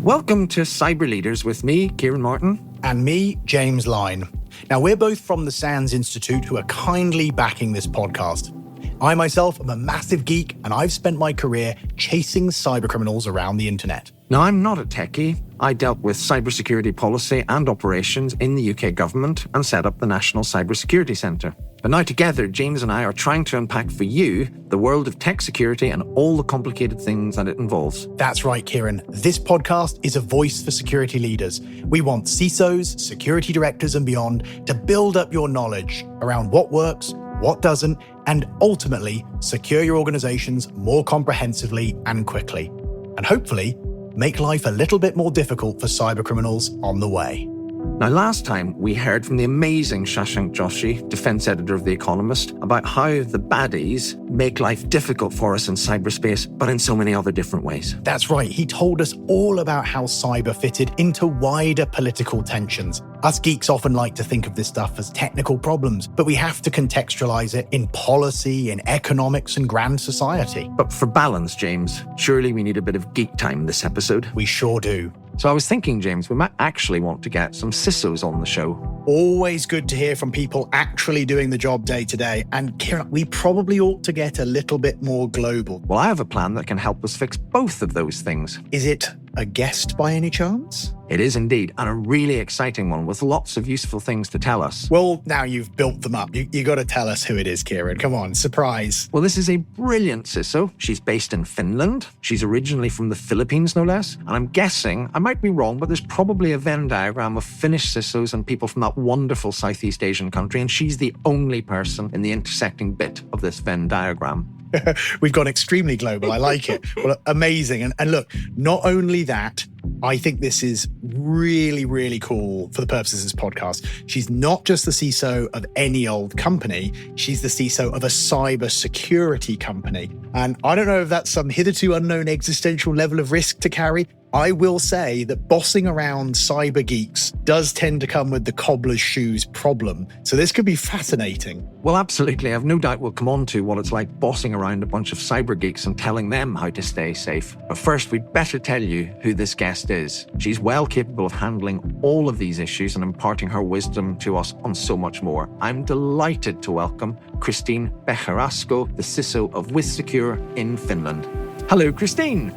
Welcome to Cyber Leaders with me, Ciaran Martin. And me, James Line. Now, we're both from the SANS Institute who are kindly backing this podcast. I myself am a massive geek, and I've spent my career chasing cybercriminals around the internet. Now, I'm not a techie. I dealt with cybersecurity policy and operations in the UK government and set up the National Cybersecurity Centre. But now together, James and I are trying to unpack for you the world of tech security and all the complicated things that it involves. That's right, Ciaran. This podcast is a voice for security leaders. We want CISOs, security directors and beyond to build up your knowledge around what works, what doesn't, and ultimately secure your organizations more comprehensively and quickly. And hopefully, make life a little bit more difficult for cybercriminals on the way. Now, last time we heard from the amazing Shashank Joshi, defense editor of The Economist, about how the baddies make life difficult for us in cyberspace, but in so many other different ways. That's right. He told us all about how cyber fitted into wider political tensions. Us geeks often like to think of this stuff as technical problems, but we have to contextualize it in policy, in economics, and grand society. But for balance, James, surely we need a bit of geek time this episode. We sure do. So I was thinking, James, we might actually want to get some CISOs on the show. Always good to hear from people actually doing the job day to day. And Ciaran, we probably ought to get a little bit more global. Well, I have a plan that can help us fix both of those things. Is it a guest by any chance? It is indeed, and a really exciting one with lots of useful things to tell us. Well, now you've built them up. You got to tell us who it is, Ciaran. Come on, surprise. Well, this is a brilliant CISO. She's based in Finland. She's originally from the Philippines, no less. And I'm guessing, I might be wrong, but there's probably a Venn diagram of Finnish CISOs and people from that wonderful Southeast Asian country, and she's the only person in the intersecting bit of this Venn diagram. We've gone extremely global. I like it. Well, amazing. And look, not only that, I think this is really, really cool for the purposes of this podcast. She's not just the CISO of any old company. She's the CISO of a cybersecurity company. And I don't know if that's some hitherto unknown existential level of risk to carry. I will say that bossing around cyber geeks does tend to come with the cobbler's shoes problem. So this could be fascinating. Well, absolutely. I've no doubt we'll come on to what it's like bossing around a bunch of cyber geeks and telling them how to stay safe. But first, we'd better tell you who this guest is. She's well capable of handling all of these issues and imparting her wisdom to us on so much more. I'm delighted to welcome Christine Bejerasco, the CISO of WithSecure in Finland. Hello, Christine.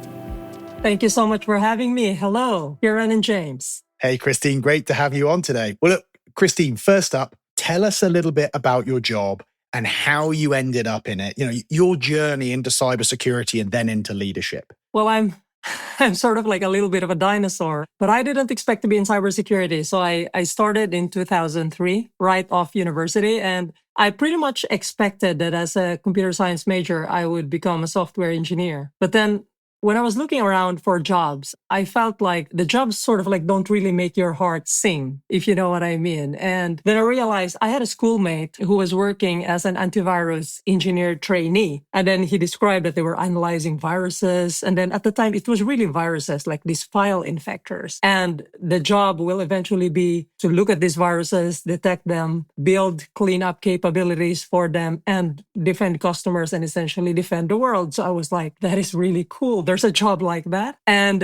Thank you so much for having me. Hello, Ciaran and James. Hey, Christine, great to have you on today. Well, look, Christine, first up, tell us a little bit about your job and how you ended up in it. You know, your journey into cybersecurity and then into leadership. Well, I'm sort of like a little bit of a dinosaur, but I didn't expect to be in cybersecurity. So I started in 2003, right off university, and I pretty much expected that as a computer science major, I would become a software engineer. But then when I was looking around for jobs, I felt like the jobs sort of like don't really make your heart sing, if you know what I mean. And then I realized I had a schoolmate who was working as an antivirus engineer trainee. And then he described that they were analyzing viruses. And then at the time, it was really viruses, like these file infectors. And the job will eventually be to look at these viruses, detect them, build cleanup capabilities for them, and defend customers and essentially defend the world. So I was like, that is really cool. There's a job like that. And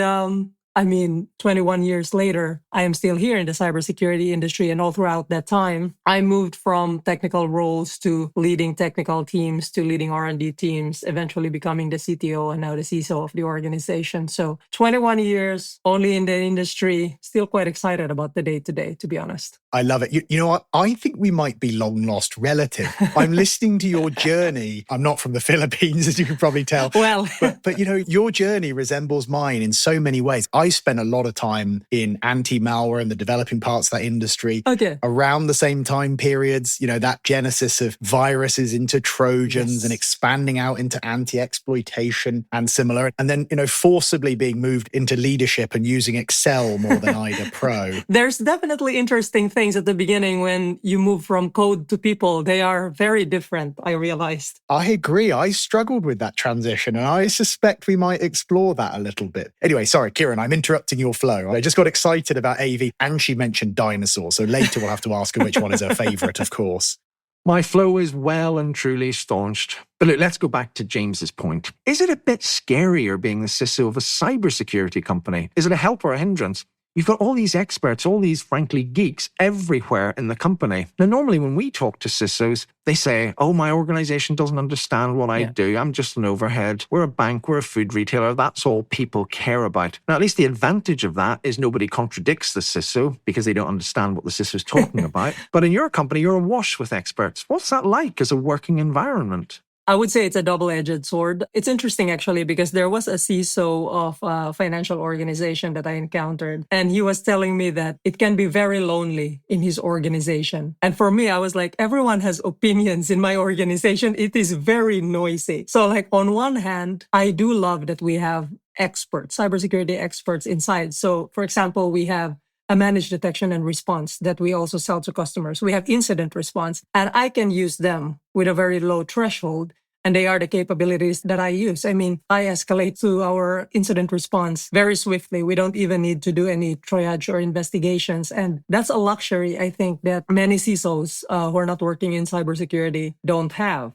21 years later, I am still here in the cybersecurity industry. And all throughout that time, I moved from technical roles to leading technical teams, to leading R&D teams, eventually becoming the CTO and now the CISO of the organization. So 21 years only in the industry, still quite excited about the day-to-day, to be honest. I love it. You know what? I think we might be long lost relative. I'm listening to your journey. I'm not from the Philippines, as you can probably tell. Well, but you know, your journey resembles mine in so many ways. I spent a lot of time in anti-malware and the developing parts of that industry. Okay. Around the same time periods, you know, that genesis of viruses into Trojans Yes. and expanding out into anti-exploitation and similar. And then, you know, forcibly being moved into leadership and using Excel more than IDA Pro. There's definitely interesting things at the beginning when you move from code to people. They are very different, I realized. I agree. I struggled with that transition and I suspect we might explore that a little bit. Anyway, sorry, Ciaran, I'm interrupting your flow. I just got excited about AV and she mentioned dinosaurs. So later we'll have to ask her which one is her favorite, of course. My flow is well and truly staunched. But look, let's go back to James's point. Is it a bit scarier being the CISO of a cybersecurity company? Is it a help or a hindrance? You've got all these experts, all these, frankly, geeks everywhere in the company. Now, normally when we talk to CISOs, they say, oh, my organization doesn't understand what I do. I'm just an overhead. We're a bank. We're a food retailer. That's all people care about. Now, at least the advantage of that is nobody contradicts the CISO because they don't understand what the CISO is talking about. But in your company, you're awash with experts. What's that like as a working environment? I would say it's a double-edged sword. It's interesting, actually, because there was a CISO of a financial organization that I encountered, and he was telling me that it can be very lonely in his organization. And for me, I was like, everyone has opinions in my organization. It is very noisy. So like on one hand, I do love that we have experts, cybersecurity experts inside. So for example, we have a managed detection and response that we also sell to customers. We have incident response, and I can use them with a very low threshold. And they are the capabilities that I use. I mean, I escalate to our incident response very swiftly. We don't even need to do any triage or investigations. And that's a luxury, I think, that many CISOs who are not working in cybersecurity don't have.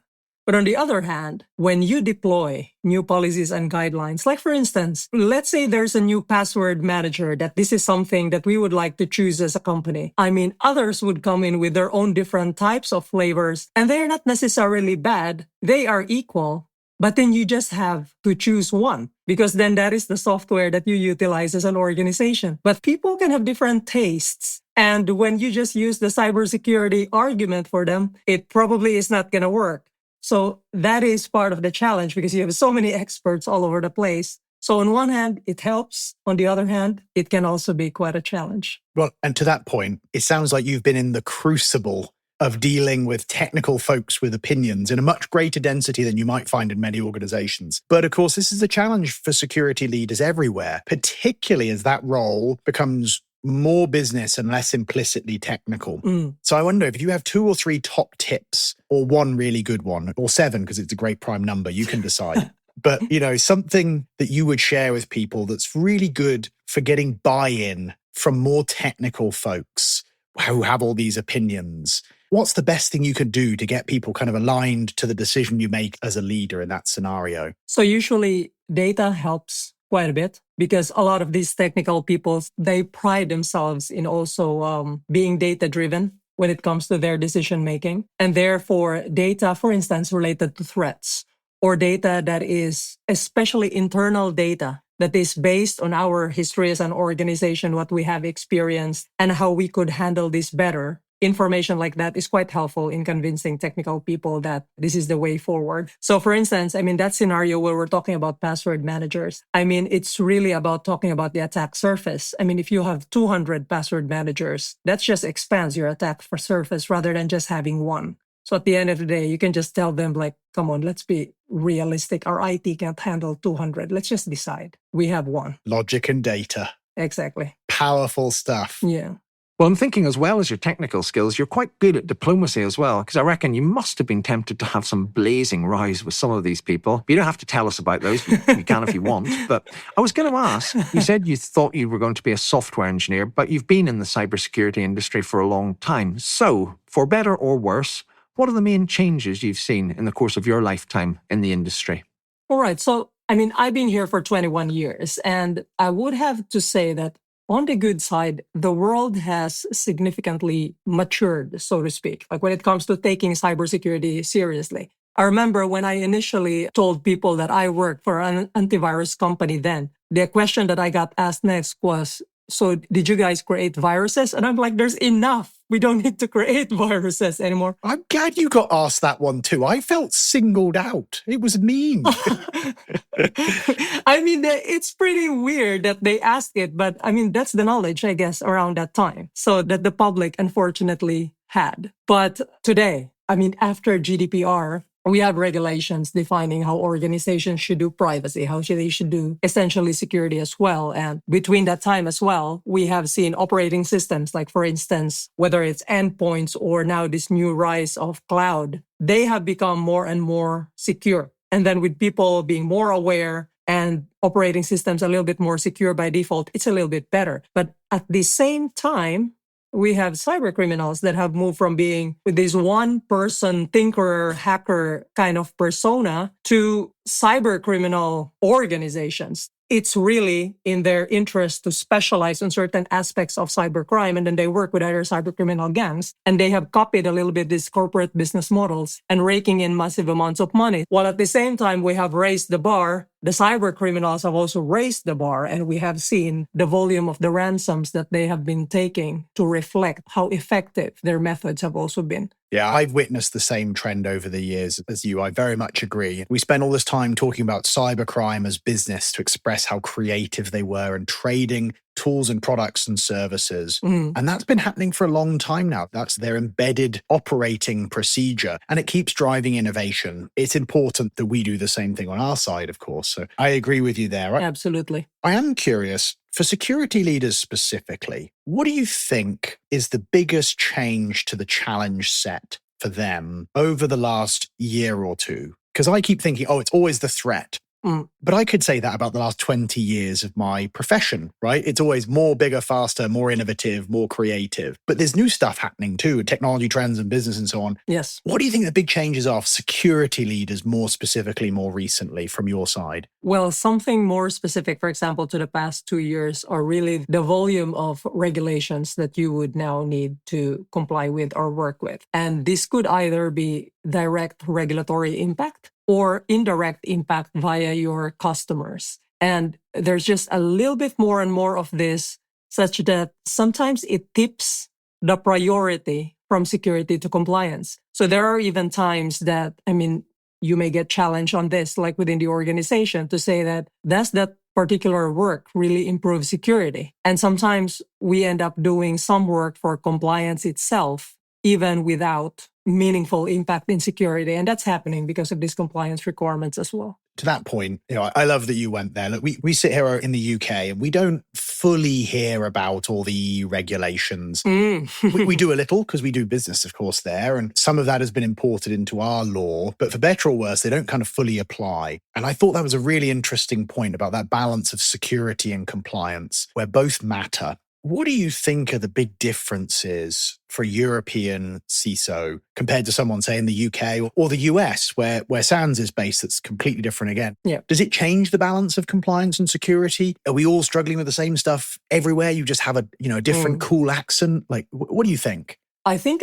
But on the other hand, when you deploy new policies and guidelines, like for instance, let's say there's a new password manager that this is something that we would like to choose as a company. I mean, others would come in with their own different types of flavors, and they're not necessarily bad. They are equal. But then you just have to choose one, because then that is the software that you utilize as an organization. But people can have different tastes. And when you just use the cybersecurity argument for them, it probably is not going to work. So that is part of the challenge because you have so many experts all over the place. So on one hand, it helps. On the other hand, it can also be quite a challenge. Well, and to that point, it sounds like you've been in the crucible of dealing with technical folks with opinions in a much greater density than you might find in many organizations. But of course, this is a challenge for security leaders everywhere, particularly as that role becomes more business and less implicitly technical. So I wonder if you have 2 or 3 top tips, or one really good one, or 7, because it's a great prime number, you can decide. But, something that you would share with people that's really good for getting buy-in from more technical folks who have all these opinions. What's the best thing you can do to get people kind of aligned to the decision you make as a leader in that scenario? So usually data helps quite a bit because a lot of these technical people, they pride themselves in also being data-driven when it comes to their decision-making. And therefore, data, for instance, related to threats or data that is especially internal data that is based on our history as an organization, what we have experienced, and how we could handle this better. Information like that is quite helpful in convincing technical people that this is the way forward. So for instance, that scenario where we're talking about password managers, it's really about talking about the attack surface. If you have 200 password managers, that just expands your attack surface rather than just having one. So at the end of the day, you can just tell them come on, let's be realistic. Our IT can't handle 200. Let's just decide. We have one. Logic and data. Exactly. Powerful stuff. Yeah. Well, I'm thinking as well as your technical skills, you're quite good at diplomacy as well, because I reckon you must have been tempted to have some blazing rows with some of these people. You don't have to tell us about those. You can if you want. But I was going to ask, you said you thought you were going to be a software engineer, but you've been in the cybersecurity industry for a long time. So, for better or worse, what are the main changes you've seen in the course of your lifetime in the industry? All right. So, I've been here for 21 years, and I would have to say that on the good side, the world has significantly matured, so to speak, when it comes to taking cybersecurity seriously. I remember when I initially told people that I worked for an antivirus company then, the question that I got asked next was, so did you guys create viruses? And I'm like, there's enough. We don't need to create viruses anymore. I'm glad you got asked that one too. I felt singled out. It was mean. It's pretty weird that they asked it, but that's the knowledge, I guess, around that time. So that the public unfortunately had. But today, after GDPR, we have regulations defining how organizations should do privacy, they should do essentially security as well. And between that time as well, we have seen operating systems, like for instance, whether it's endpoints or now this new rise of cloud, they have become more and more secure. And then with people being more aware and operating systems a little bit more secure by default, it's a little bit better. But at the same time, we have cyber criminals that have moved from being with this one person thinker, hacker kind of persona to cyber criminal organizations. It's really in their interest to specialize in certain aspects of cybercrime. And then they work with other cybercriminal gangs. And they have copied a little bit these corporate business models and raking in massive amounts of money. While at the same time, we have raised the bar. The cyber criminals have also raised the bar. And we have seen the volume of the ransoms that they have been taking to reflect how effective their methods have also been. Yeah, I've witnessed the same trend over the years as you. I very much agree. We spend all this time talking about cybercrime as business to express how creative they were and trading tools and products and services. And that's been happening for a long time now. That's their embedded operating procedure. And it keeps driving innovation. It's important that we do the same thing on our side, of course. So I agree with you there. Absolutely. I am curious, for security leaders specifically, what do you think is the biggest change to the challenge set for them over the last year or two? Because I keep thinking, it's always the threat. But I could say that about the last 20 years of my profession, right? It's always more, bigger, faster, more innovative, more creative. But there's new stuff happening too, technology trends and business and so on. Yes. What do you think the big changes are for security leaders more specifically, more recently from your side? Well, something more specific, for example, to the past 2 years are really the volume of regulations that you would now need to comply with or work with. And this could either be direct regulatory impact or indirect impact via your customers. And there's just a little bit more and more of this, such that sometimes it tips the priority from security to compliance. So there are even times that, you may get challenged on this, like within the organization, to say that does that particular work really improve security? And sometimes we end up doing some work for compliance itself, even without meaningful impact in security. And that's happening because of these compliance requirements as well. To that point, I love that you went there. Look, we sit here in the UK and we don't fully hear about all the regulations. we do a little because we do business, of course, there. And some of that has been imported into our law. But for better or worse, they don't kind of fully apply. And I thought that was a really interesting point about that balance of security and compliance, where both matter. What do you think are the big differences for a European CISO compared to someone, say, in the UK or the US, where SANS is based, that's completely different again? Yeah. Does it change the balance of compliance and security? Are we all struggling with the same stuff everywhere? You just have a different cool accent? Like, what do you think? I think,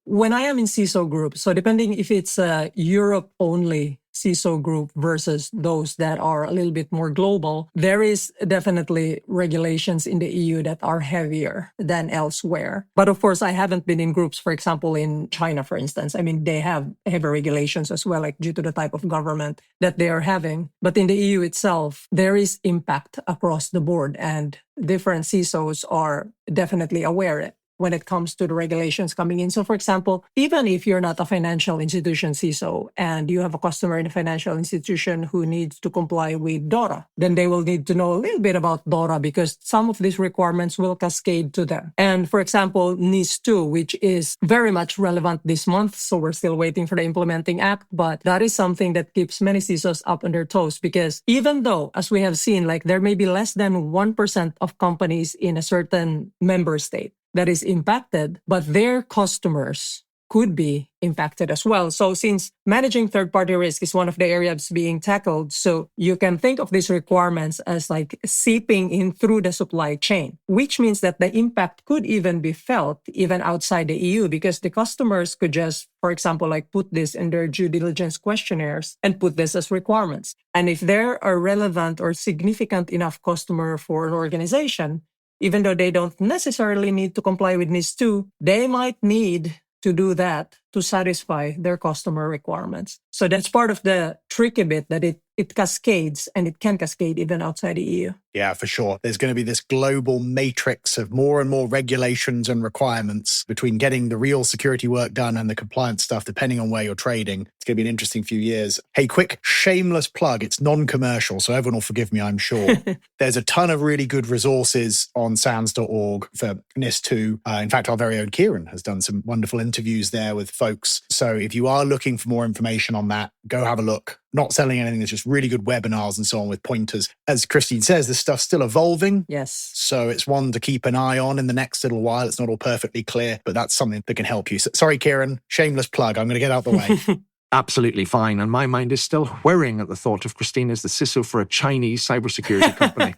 when I am in CISO group, so depending if it's a Europe-only CISO group versus those that are a little bit more global, there is definitely regulations in the EU that are heavier than elsewhere. But of course, I haven't been in groups, for example, in China, for instance. They have heavy regulations as well, like due to the type of government that they are having. But in the EU itself, there is impact across the board, and different CISOs are definitely aware when it comes to the regulations coming in. So for example, even if you're not a financial institution CISO and you have a customer in a financial institution who needs to comply with DORA, then they will need to know a little bit about DORA because some of these requirements will cascade to them. And for example, NIS2, which is very much relevant this month, so we're still waiting for the implementing act, but that is something that keeps many CISOs up on their toes because even though, as we have seen, like there may be less than 1% of companies in a certain member state that is impacted, but their customers could be impacted as well. So since managing third-party risk is one of the areas being tackled, so you can think of these requirements as like seeping in through the supply chain, which means that the impact could even be felt even outside the EU because the customers could just, for example, like put this in their due diligence questionnaires and put this as requirements. And if they're a relevant or significant enough customer for an organization, even though they don't necessarily need to comply with NIS2, they might need to do that to satisfy their customer requirements. So that's part of the tricky bit that it cascades, and it can cascade even outside the EU. Yeah, for sure. There's going to be this global matrix of more and more regulations and requirements between getting the real security work done and the compliance stuff, depending on where you're trading. It's going to be an interesting few years. Hey, quick shameless plug. It's non-commercial, so everyone will forgive me, I'm sure. There's a ton of really good resources on SANS.org for NIS2. In fact, our very own Ciaran has done some wonderful interviews there with folks. So if you are looking for more information on that, go have a look. Not selling anything, there's just really good webinars and so on with pointers. As Christine says, this stuff's still evolving. Yes. So it's one to keep an eye on in the next little while. It's not all perfectly clear, but that's something that can help you. So, sorry, Ciaran, shameless plug. I'm going to get out the way. Absolutely fine. And my mind is still whirring at the thought of Christine as the CISO for a Chinese cybersecurity company.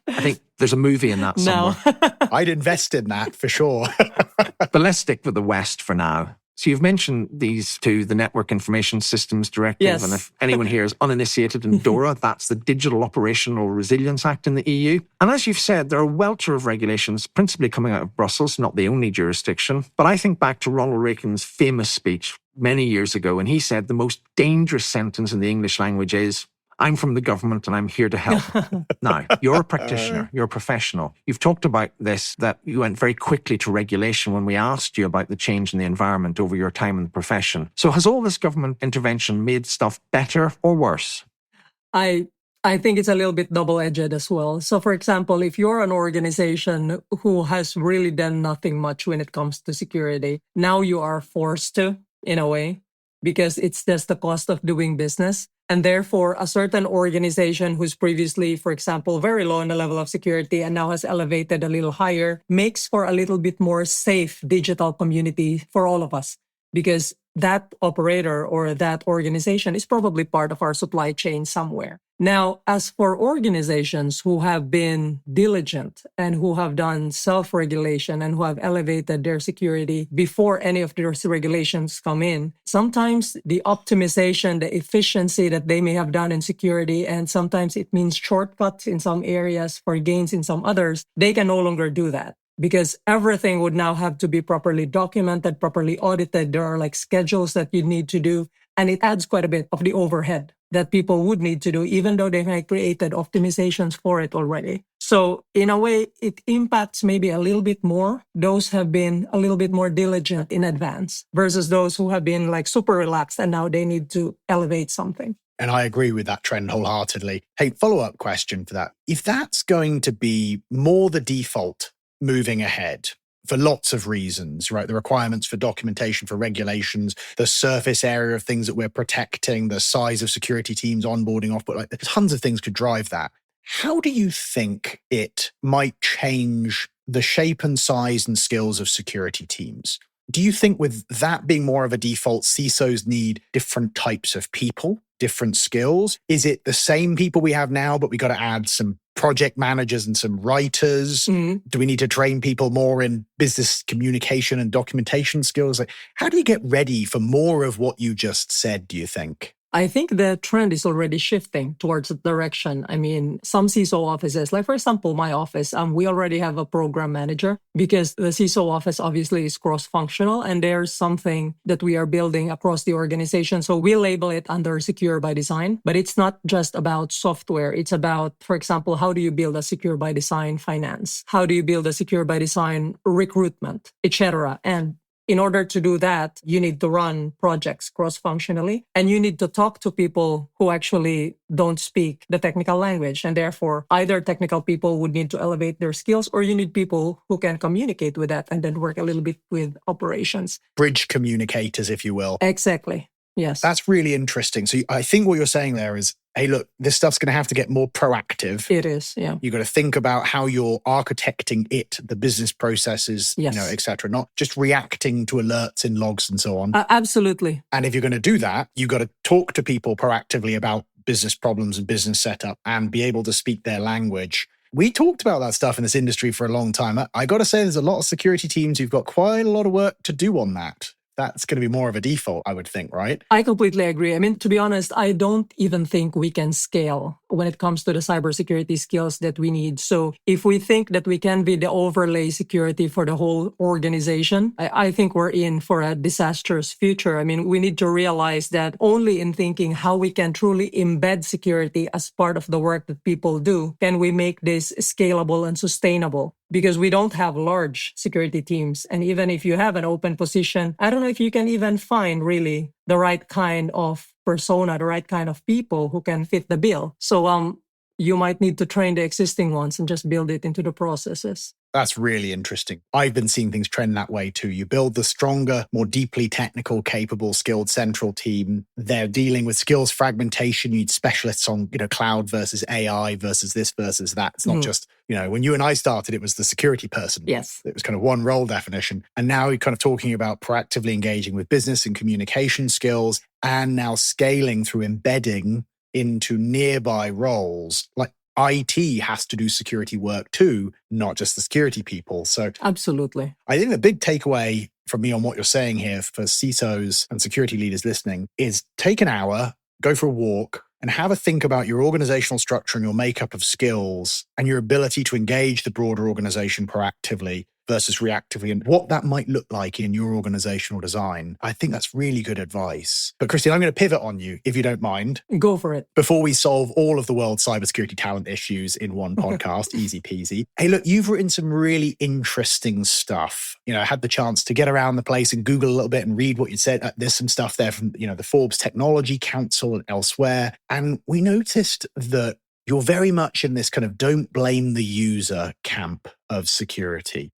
I think there's a movie in that somewhere. No. I'd invest in that for sure. But let's stick with the West for now. So you've mentioned these two, the Network Information Systems Directive. Yes. And if anyone here is uninitiated in DORA, that's the Digital Operational Resilience Act in the EU. And as you've said, there are a welter of regulations, principally coming out of Brussels, not the only jurisdiction. But I think back to Ronald Reagan's famous speech many years ago, and he said the most dangerous sentence in the English language is, I'm from the government and I'm here to help. Now, you're a practitioner, you're a professional. You've talked about this, that you went very quickly to regulation when we asked you about the change in the environment over your time in the profession. So has all this government intervention made stuff better or worse? I think it's a little bit double-edged as well. So for example, if you're an organization who has really done nothing much when it comes to security, now you are forced to, in a way, because it's just the cost of doing business. And therefore, a certain organization who's previously, for example, very low in the level of security and now has elevated a little higher, makes for a little bit more safe digital community for all of us. Because that operator or that organization is probably part of our supply chain somewhere. Now, as for organizations who have been diligent and who have done self-regulation and who have elevated their security before any of those regulations come in, sometimes the optimization, the efficiency that they may have done in security, and sometimes it means shortcuts in some areas for gains in some others, they can no longer do that. Because everything would now have to be properly documented, properly audited. There are like schedules that you need to do. And it adds quite a bit of the overhead that people would need to do, even though they have created optimizations for it already. So in a way, it impacts maybe a little bit more. Those have been a little bit more diligent in advance versus those who have been like super relaxed and now they need to elevate something. And I agree with that trend wholeheartedly. Hey, follow-up question for that. If that's going to be more the default moving ahead, for lots of reasons, right? The requirements for documentation, for regulations, the surface area of things that we're protecting, the size of security teams onboarding off, but like tons of things could drive that. How do you think it might change the shape and size and skills of security teams? Do you think with that being more of a default, CISOs need different types of people, different skills? Is it the same people we have now, but we got to add some project managers and some writers? Mm-hmm. Do we need to train people more in business communication and documentation skills? Like, how do you get ready for more of what you just said, do you think? I think the trend is already shifting towards that direction. I mean, some CISO offices, like for example, my office, we already have a program manager because the CISO office obviously is cross-functional and there's something that we are building across the organization. So we label it under Secure by Design, but it's not just about software. It's about, for example, how do you build a Secure by Design finance? How do you build a Secure by Design recruitment, etc.? And in order to do that, you need to run projects cross-functionally, and you need to talk to people who actually don't speak the technical language. And therefore, either technical people would need to elevate their skills, or you need people who can communicate with that and then work a little bit with operations. Bridge communicators, if you will. Exactly. Yes. That's really interesting. So I think what you're saying there is, hey, look, this stuff's going to have to get more proactive. It is, yeah. You got to think about how you're architecting it, the business processes, yes. Et cetera, not just reacting to alerts in logs and so on. Absolutely. And if you're going to do that, you got to talk to people proactively about business problems and business setup and be able to speak their language. We talked about that stuff in this industry for a long time. I got to say, there's a lot of security teams who've got quite a lot of work to do on that. That's going to be more of a default, I would think, right? I completely agree. I mean, to be honest, I don't even think we can scale when it comes to the cybersecurity skills that we need. So if we think that we can be the overlay security for the whole organization, I think we're in for a disastrous future. I mean, we need to realize that only in thinking how we can truly embed security as part of the work that people do, can we make this scalable and sustainable. Because we don't have large security teams. And even if you have an open position, I don't know if you can even find really the right kind of persona, the right kind of people who can fit the bill. So you might need to train the existing ones and just build it into the processes. That's really interesting. I've been seeing things trend that way too. You build the stronger, more deeply technical, capable, skilled central team. They're dealing with skills fragmentation. You need specialists on, cloud versus AI versus this versus that. It's not just, when you and I started, it was the security person. Yes. It was kind of one role definition. And now you're kind of talking about proactively engaging with business and communication skills, and now scaling through embedding into nearby roles. Like IT has to do security work too, not just the security people. So absolutely. I think the big takeaway from me on what you're saying here for CISOs and security leaders listening is take an hour, go for a walk, and have a think about your organizational structure and your makeup of skills and your ability to engage the broader organization proactively versus reactively, and what that might look like in your organizational design. I think that's really good advice. But Christine, I'm going to pivot on you, if you don't mind. Go for it. Before we solve all of the world's cybersecurity talent issues in one podcast, easy peasy. Hey, look, you've written some really interesting stuff. I had the chance to get around the place and Google a little bit and read what you said. There's some stuff there from, the Forbes Technology Council and elsewhere. And we noticed that you're very much in this kind of don't blame the user camp of security.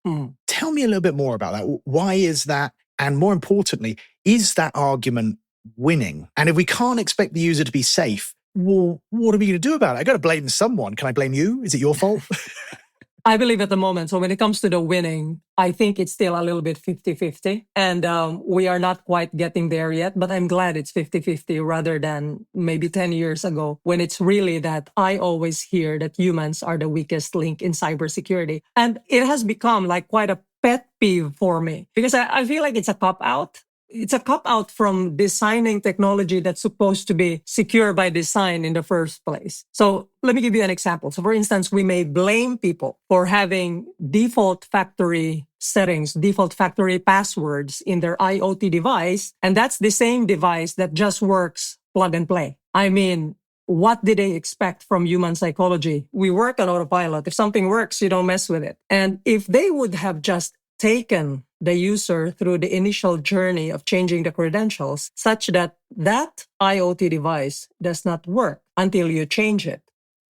Tell me a little bit more about that. Why is that? And more importantly, is that argument winning? And if we can't expect the user to be safe, well, what are we going to do about it? I got to blame someone. Can I blame you? Is it your fault? I believe at the moment, so when it comes to the winning, I think it's still a little bit 50-50. And we are not quite getting there yet, but I'm glad it's 50-50 rather than maybe 10 years ago when it's really that I always hear that humans are the weakest link in cybersecurity. And it has become like quite a pet peeve for me because I feel like it's a cop-out. It's a cop-out from designing technology that's supposed to be secure by design in the first place. So let me give you an example. So for instance, we may blame people for having default factory settings, default factory passwords in their IoT device. And that's the same device that just works plug and play. I mean, what did they expect from human psychology? We work on autopilot. If something works, you don't mess with it. And if they would have just taken the user through the initial journey of changing the credentials such that that IoT device does not work until you change it,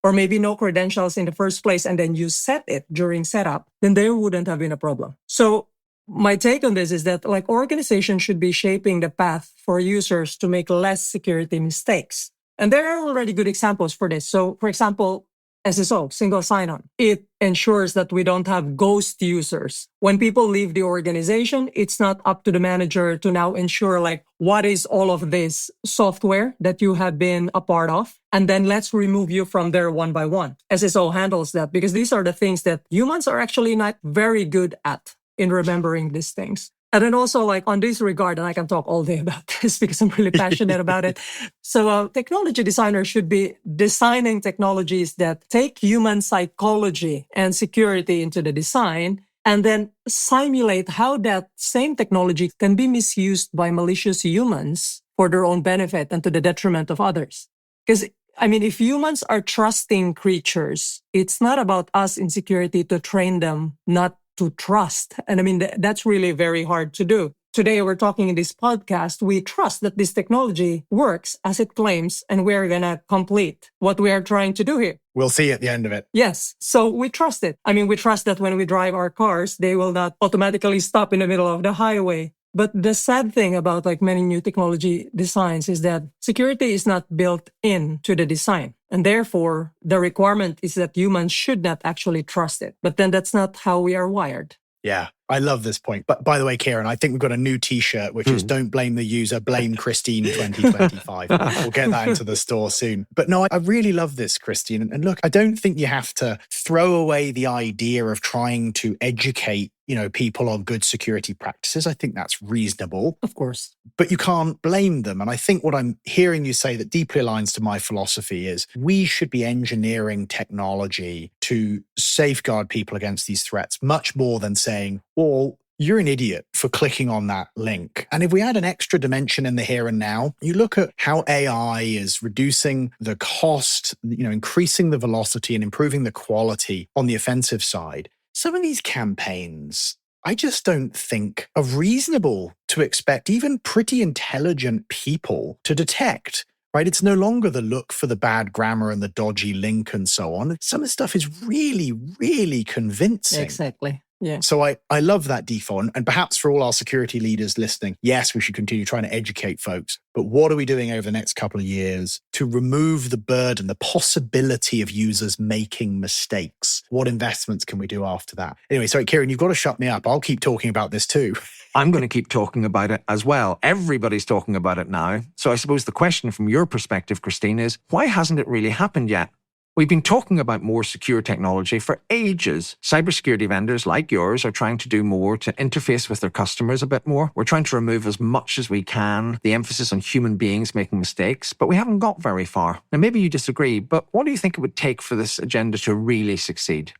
or maybe no credentials in the first place and then you set it during setup, then there wouldn't have been a problem. So my take on this is that organizations should be shaping the path for users to make less security mistakes. And there are already good examples for this. So for example, SSO, single sign-on. It ensures that we don't have ghost users. When people leave the organization, it's not up to the manager to now ensure what is all of this software that you have been a part of, and then let's remove you from there one by one. SSO handles that because these are the things that humans are actually not very good at in remembering these things. And then also on this regard, and I can talk all day about this because I'm really passionate about it. So technology designers should be designing technologies that take human psychology and security into the design and then simulate how that same technology can be misused by malicious humans for their own benefit and to the detriment of others. Because if humans are trusting creatures, it's not about us in security to train them not to trust. And that's really very hard to do. Today, we're talking in this podcast, we trust that this technology works as it claims, and we're going to complete what we are trying to do here. We'll see at the end of it. Yes. So we trust it. We trust that when we drive our cars, they will not automatically stop in the middle of the highway. But the sad thing about many new technology designs is that security is not built into the design. And therefore, the requirement is that humans should not actually trust it. But then that's not how we are wired. Yeah, I love this point. But by the way, Ciaran, I think we've got a new t-shirt, which is don't blame the user, blame Christine 2025. We'll get that into the store soon. But no, I really love this, Christine. And look, I don't think you have to throw away the idea of trying to educate people on good security practices. I think that's reasonable. Of course. But you can't blame them. And I think what I'm hearing you say that deeply aligns to my philosophy is we should be engineering technology to safeguard people against these threats much more than saying, well, you're an idiot for clicking on that link. And if we add an extra dimension in the here and now, you look at how AI is reducing the cost, increasing the velocity and improving the quality on the offensive side. Some of these campaigns, I just don't think are reasonable to expect even pretty intelligent people to detect right? It's no longer the look for the bad grammar and the dodgy link and so on. Some of the stuff is really, really convincing. Exactly. Yeah. So I love that default. And perhaps for all our security leaders listening, yes, we should continue trying to educate folks. But what are we doing over the next couple of years to remove the burden, the possibility of users making mistakes? What investments can we do after that? Anyway, sorry, Ciaran, you've got to shut me up. I'll keep talking about this too. I'm going to keep talking about it as well. Everybody's talking about it now. So I suppose the question from your perspective, Christine, is why hasn't it really happened yet? We've been talking about more secure technology for ages. Cybersecurity vendors like yours are trying to do more to interface with their customers a bit more. We're trying to remove as much as we can the emphasis on human beings making mistakes, but we haven't got very far. Now, maybe you disagree, but what do you think it would take for this agenda to really succeed?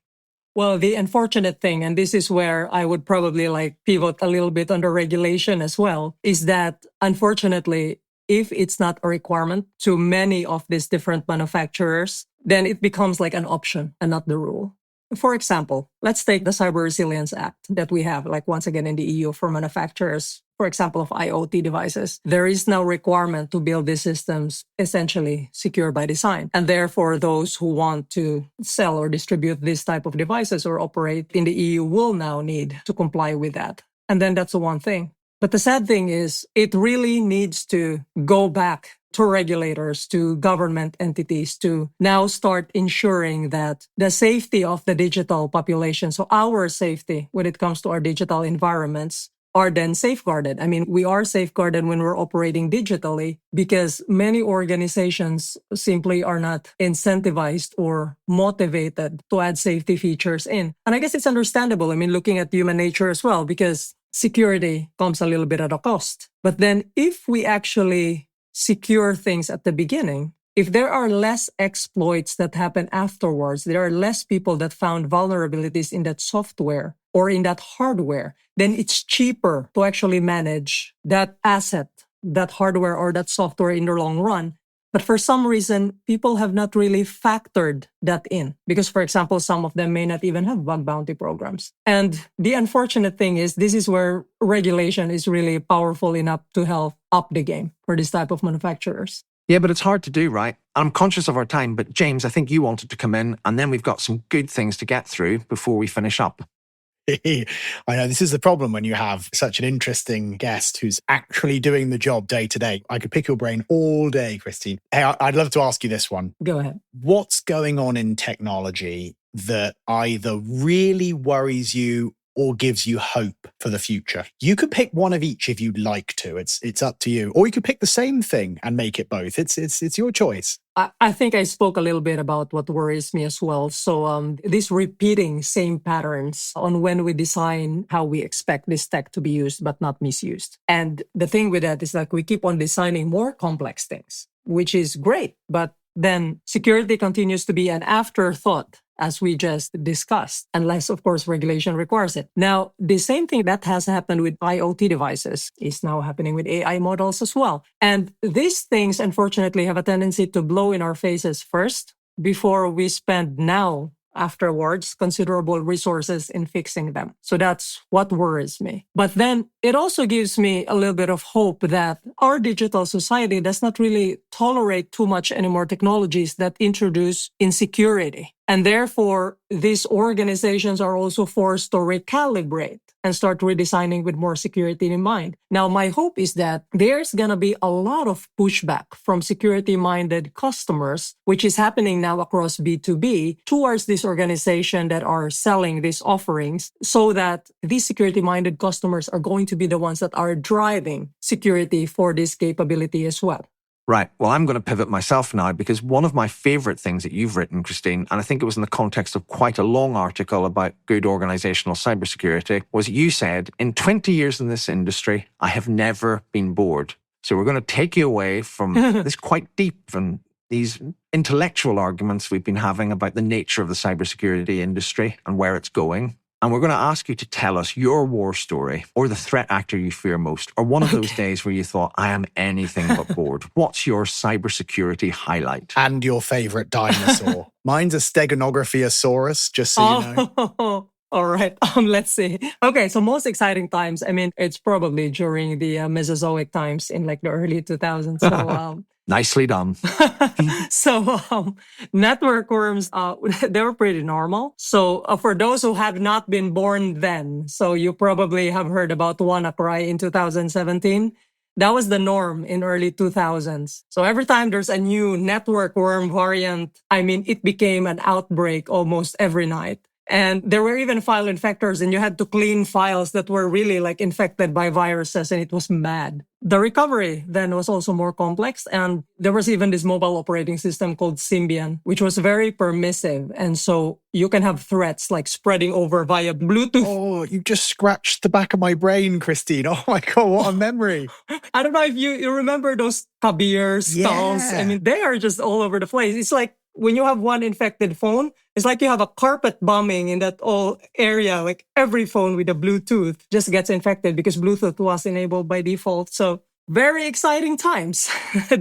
Well, the unfortunate thing, and this is where I would probably pivot a little bit under regulation as well, is that unfortunately, if it's not a requirement to many of these different manufacturers, then it becomes like an option and not the rule. For example, let's take the Cyber Resilience Act that we have, once again in the EU for manufacturers, for example, of IoT devices. There is now requirement to build these systems essentially secure by design. And therefore, those who want to sell or distribute this type of devices or operate in the EU will now need to comply with that. And then that's the one thing. But the sad thing is, it really needs to go back to regulators, to government entities to now start ensuring that the safety of the digital population, so our safety when it comes to our digital environments, are then safeguarded. I mean, we are safeguarded when we're operating digitally because many organizations simply are not incentivized or motivated to add safety features in. And I guess it's understandable. I mean, looking at human nature as well, because security comes a little bit at a cost. But then if we actually secure things at the beginning, if there are less exploits that happen afterwards, there are less people that found vulnerabilities in that software or in that hardware, then it's cheaper to actually manage that asset, that hardware or that software in the long run. But for some reason, people have not really factored that in because, for example, some of them may not even have bug bounty programs. And the unfortunate thing is this is where regulation is really powerful enough to help up the game for this type of manufacturers. Yeah, but it's hard to do, right? I'm conscious of our time, but James, I think you wanted to come in and then we've got some good things to get through before we finish up. I know this is the problem when you have such an interesting guest who's actually doing the job day to day. I could pick your brain all day, Christine. Hey, I'd love to ask you this one. Go ahead. What's going on in technology that either really worries you or gives you hope for the future? You could pick one of each if you'd like to. It's up to you. Or you could pick the same thing and make it both. It's your choice. I think I spoke a little bit about what worries me as well. So these repeating same patterns on when we design how we expect this tech to be used but not misused. And the thing with that is we keep on designing more complex things, which is great. But then security continues to be an afterthought, as we just discussed, unless, of course, regulation requires it. Now, the same thing that has happened with IoT devices is now happening with AI models as well. And these things, unfortunately, have a tendency to blow in our faces first before we spend now, afterwards, considerable resources in fixing them. So that's what worries me. But then it also gives me a little bit of hope that our digital society does not really tolerate too much anymore technologies that introduce insecurity. And therefore, these organizations are also forced to recalibrate and start redesigning with more security in mind. Now, my hope is that there's going to be a lot of pushback from security-minded customers, which is happening now across B2B, towards this organization that are selling these offerings, so that these security-minded customers are going to be the ones that are driving security for this capability as well. Right. Well, I'm going to pivot myself now because one of my favorite things that you've written, Christine, and I think it was in the context of quite a long article about good organizational cybersecurity, was you said, in 20 years in this industry, I have never been bored. So we're going to take you away from this quite deep and these intellectual arguments we've been having about the nature of the cybersecurity industry and where it's going. And we're going to ask you to tell us your war story or the threat actor you fear most, or one of those days where you thought, I am anything but bored. What's your cybersecurity highlight? And your favorite dinosaur. Mine's a Steganographosaurus, just so you know. All right. Let's see. Okay. So most exciting times, I mean, it's probably during the Mesozoic times in the early 2000s. So Nicely done. So network worms, they were pretty normal. So for those who have not been born then, so you probably have heard about WannaCry in 2017. That was the norm in early 2000s. So every time there's a new network worm variant, it became an outbreak almost every night. And there were even file infectors, and you had to clean files that were really like infected by viruses, and it was mad. The recovery then was also more complex, and there was even this mobile operating system called Symbian, which was very permissive. And so you can have threats like spreading over via Bluetooth. Oh, you just scratched the back of my brain, Christine. Oh my God, what a memory. I don't know if you remember those Kabir stalls. Yeah. They are just all over the place. It's like when you have one infected phone, it's like you have a carpet bombing in that whole area. Like every phone with a Bluetooth just gets infected because Bluetooth was enabled by default. So very exciting times,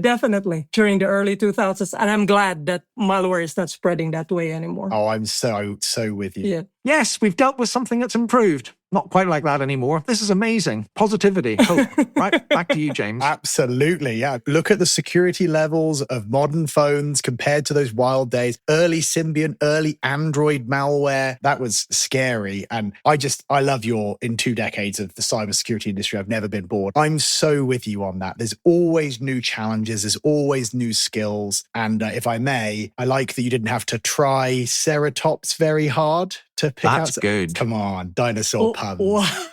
definitely, during the early 2000s. And I'm glad that malware is not spreading that way anymore. Oh, I'm so with you. Yeah. Yes, we've dealt with something that's improved. Not quite like that anymore. This is amazing. Positivity, hope. Right, back to you, James. Absolutely, yeah. Look at the security levels of modern phones compared to those wild days. Early Symbian, early Android malware. That was scary. And I love in 2 decades of the cybersecurity industry, I've never been bored. I'm so with you on that. There's always new challenges. There's always new skills. And if I may, I like that you didn't have to try Ceratops very hard to pick out. That's good. Come on, dinosaur puns.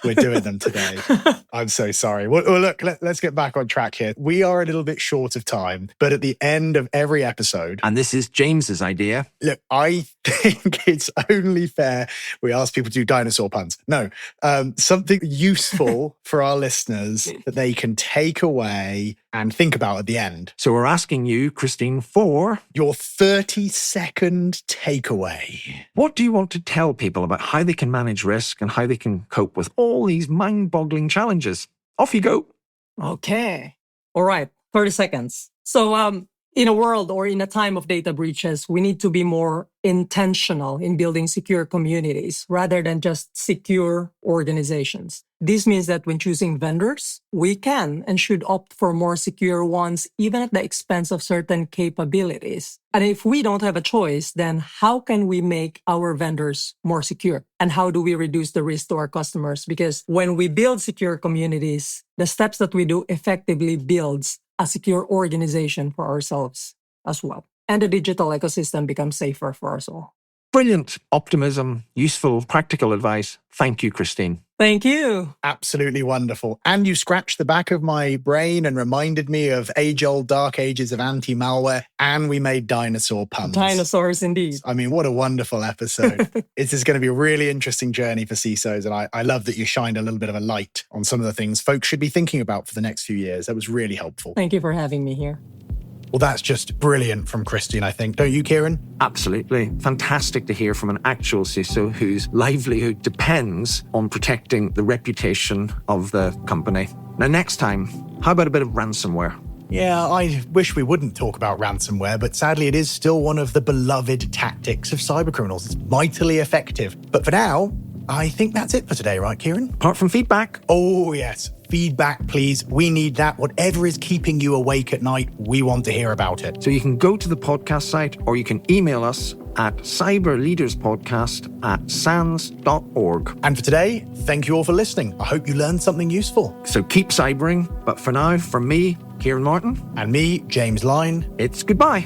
We're doing them today. I'm so sorry. Well, look, let's get back on track here. We are a little bit short of time, but at the end of every episode... And this is James's idea. Look, I think it's only fair we ask people to do dinosaur puns. No, something useful for our listeners that they can take away and think about at the end. So we're asking you, Christine, for... your 30-second takeaway. What do you want to tell people about how they can manage risk and how they can cope with all these mind-boggling challenges? Off you go. Okay. All right. 30 seconds. So in a world or in a time of data breaches, we need to be more intentional in building secure communities rather than just secure organizations. This means that when choosing vendors, we can and should opt for more secure ones, even at the expense of certain capabilities. And if we don't have a choice, then how can we make our vendors more secure? And how do we reduce the risk to our customers? Because when we build secure communities, the steps that we do effectively builds a secure organization for ourselves as well. And the digital ecosystem becomes safer for us all. Brilliant optimism, useful, practical advice. Thank you, Christine. Thank you. Absolutely wonderful. And you scratched the back of my brain and reminded me of age-old dark ages of anti-malware. And we made dinosaur puns. Dinosaurs, indeed. What a wonderful episode. This is going to be a really interesting journey for CISOs. And I love that you shined a little bit of a light on some of the things folks should be thinking about for the next few years. That was really helpful. Thank you for having me here. Well, that's just brilliant from Christine, I think. Don't you, Ciaran? Absolutely. Fantastic to hear from an actual CISO whose livelihood depends on protecting the reputation of the company. Now, next time, how about a bit of ransomware? Yeah, I wish we wouldn't talk about ransomware, but sadly it is still one of the beloved tactics of cybercriminals. It's mightily effective. But for now, I think that's it for today, right, Ciaran? Apart from feedback. Oh, yes. Feedback, please. We need that. Whatever is keeping you awake at night, we want to hear about it. So you can go to the podcast site or you can email us at cyberleaderspodcast@sans.org. And for today, thank you all for listening. I hope you learned something useful. So keep cybering. But for now, from me, Ciaran Martin. And me, James Line. It's goodbye.